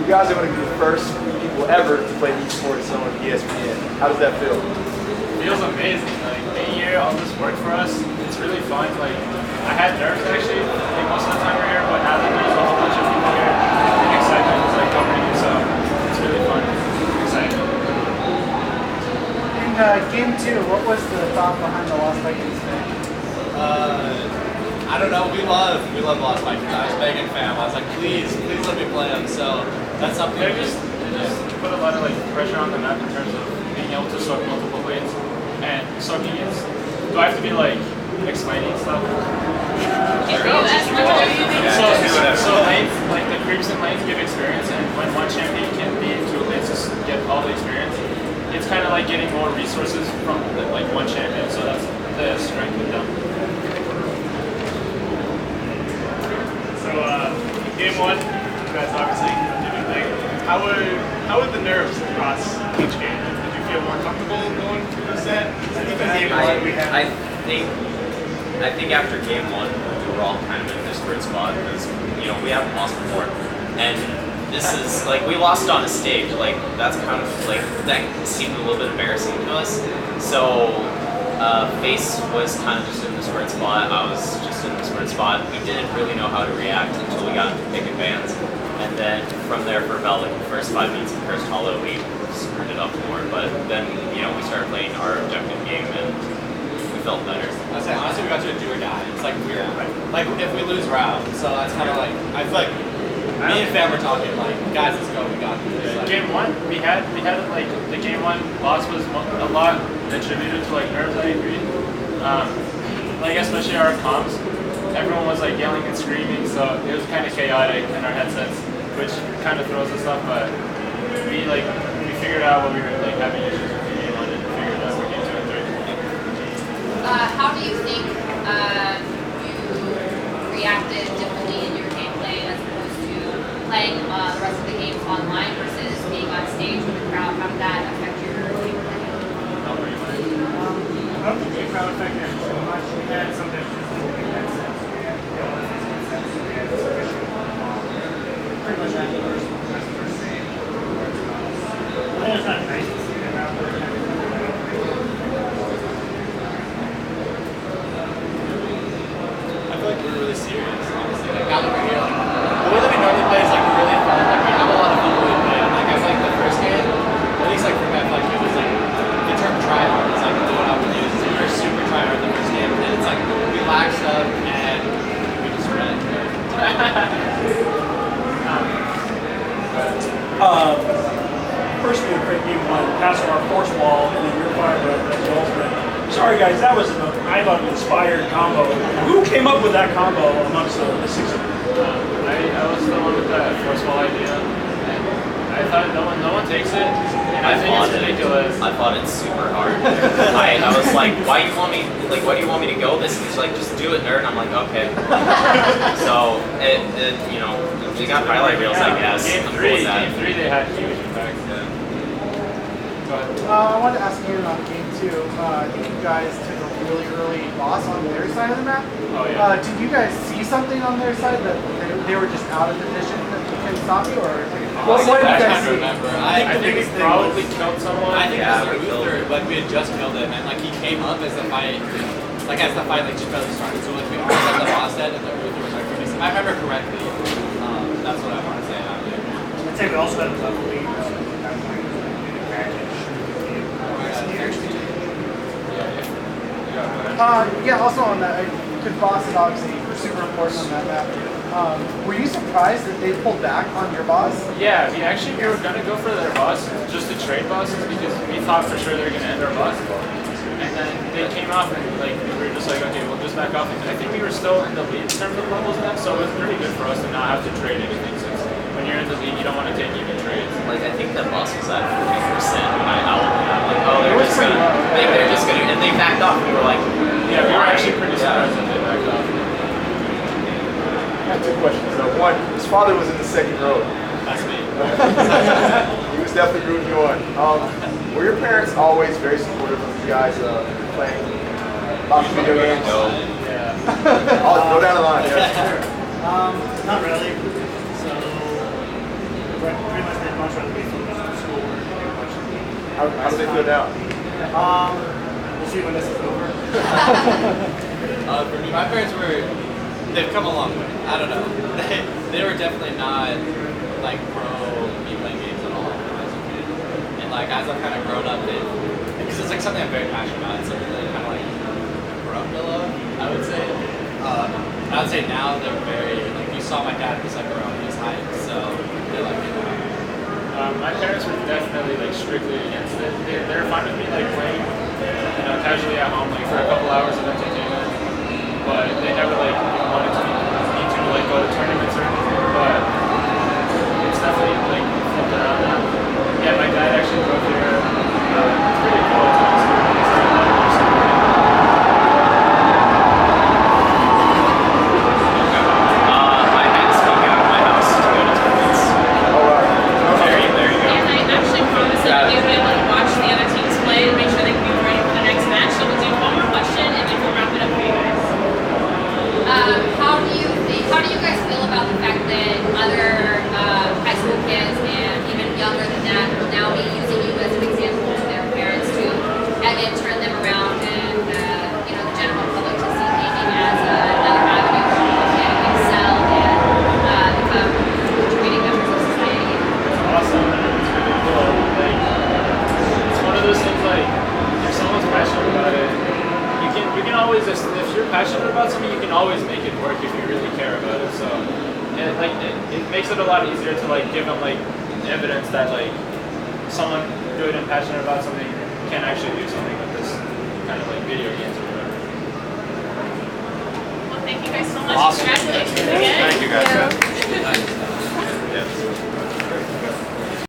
you guys are going to be the first people ever to play esports on ESPN. How does that feel? Feels amazing. Like being here, all this work for us, it's really fun. Like I had nerves actually, like most of the time we're here, but now that there's a whole bunch of people here, the excitement is like overtaking. So it's really fun. Exciting. In game 2, what was the thought behind the Lost Vikings today? I don't know. We love Lost Vikings. I was a Megan fan. I was like, please let me play them. So that's something. They just put a lot of like pressure on the map in terms of being able to soak multiple lanes, and soaking is. Do I have to be like explaining stuff? So lanes, like the creeps and lanes give experience, and when one champion can be in 2 lanes to get all the experience, it's kind of like getting more resources from like one champion. So that's the strength of them. So game 1, you guys obviously did a thing. How were the nerves across each game? Did you feel more comfortable going through the set? I think after game 1 we were all kind of in this weird spot because we haven't lost before, and this is like we lost on a stage. Like that's kind of like that seemed a little bit embarrassing to us. So Face was kind of just in this weird spot. I was just in this weird spot. We didn't really know how to react until we got into pick advance, and then from there for about like the first 5 minutes of first hollow we screwed it up more. But then we started playing our objective game and we felt better. I was saying, honestly, we got to do or die. It's like weird. Like if we lose round, so that's kind of like I feel like me and Fam were talking like, guys, let's go. We got this. Like, Game 1, we had like the game 1 loss was a lot attributed to like nerves. I agree. Like especially our comms, everyone was like yelling and screaming, so it was kind of chaotic in our headsets, which kind of throws us off. But we figured out what we were like having issues with in game 1 and figured out for game 2 and 3. How do you think you reacted differently in your gameplay as opposed to playing the rest of the games online versus being on stage with the crowd? How did that affect your gameplay? I don't think the crowd affected it too much. We had some differences in the headsets. We had headsets. We had sufficient. Pretty much had the rest of the same. I think it's not nice to see them out there. I feel like we're really serious, honestly. Like now that we're here, like the way that we normally play is like really fun. Like we have a lot of fun when we play. Like I feel like the first game, at least like for me, I feel like it was like the term try hard is like what I would use. We were super try hard the first game, and it's like we laxed up and we just ran. First game, great game 1, passing our force wall, and then your fire the ultimate. Sorry guys, that was I thought an inspired combo. Who came up with that combo amongst the 6 of you? I was the one with that force wall idea, and I thought no one takes it, and I think it's ridiculous. I thought it's super hard. I was like, why do you want me to go this? He's like, just do it, nerd. And I'm like, okay. So we got highlight reels, I guess. Game 3, they had huge impacts. Yeah. Go ahead. I wanted to ask you on game 2. I think you guys took a really early loss on their side of the map. Oh yeah. Did you guys see something on their side that they were just out of position that can stop you, or what did you guys see? Remember. I think we probably killed someone. I think it was Luther, like we had just killed him, and like he came up as the fight, like just barely started. So like we almost had the boss dead, and then Luther was like, if I remember correctly, that's what I want to say. I'd say we also had a level lead, so that point was an advantage. Yeah, also on that, because boss is obviously super important on that map. Were you surprised that they pulled back on your boss? Yeah, we were gonna go for their boss, just to trade bosses, because we thought for sure they were gonna end our boss. And then they came off and we were just like, okay, we'll just back off. And I think we were still in the lead in terms of levels then, so it was pretty good for us to not have to trade anything, since when you're in the lead, you don't want to take even trades. Like I think that boss was at 40% when I outlooked it. I'm like, oh, they're just gonna, and they backed off. We were like, yeah, we were actually pretty surprised that they backed off. I have 2 questions though. One, his father was in the second row. That's me. He was definitely rooting you on. Were your parents always very supportive of you guys playing lots of video games? no. Yeah. Go down the line. Yeah. Not really. So, pretty How do they feel now? We'll see when this is over. For me, my parents they've come a long way. I don't know. They were definitely not like pro me playing games at all when I was a kid. And like as I've kind of grown up, because it's like something I'm very passionate about. It's something that kind of like grown to love, I would say. I would say now they're very like you saw my dad was like around his height, so they like it now. My parents were definitely like strictly against it. They're fine with me like playing, casually at home like for a couple hours of entertainment. But they never like wanted me to like go to tournaments or anything. But it's definitely like flipped around now. Yeah, my dad actually drove here. It's pretty cool to experience that. I had to sneak out of my house to go to tournaments. There you go. And I actually promised that we would be able to watch the other teams play to make sure they can be ready for the next match. So we'll do one more question and then we'll wrap it up for you guys. How do you guys feel about the fact that other high school kids and even younger than that will now be using you as an example to their parents to again turn them around and the general public to see gaming as another avenue where people can excel and become contributing members of society? It's awesome. It's really cool. Like, it's one of those things like, if someone's passionate about it, you can always, if you're passionate about something, you can always make it work if you really care about it. So, it makes it a lot easier to like give them like evidence that like someone good and passionate about something can actually do something with this kind of like video games or whatever. Well, thank you guys so much. Awesome. Congratulations again. Thank you guys.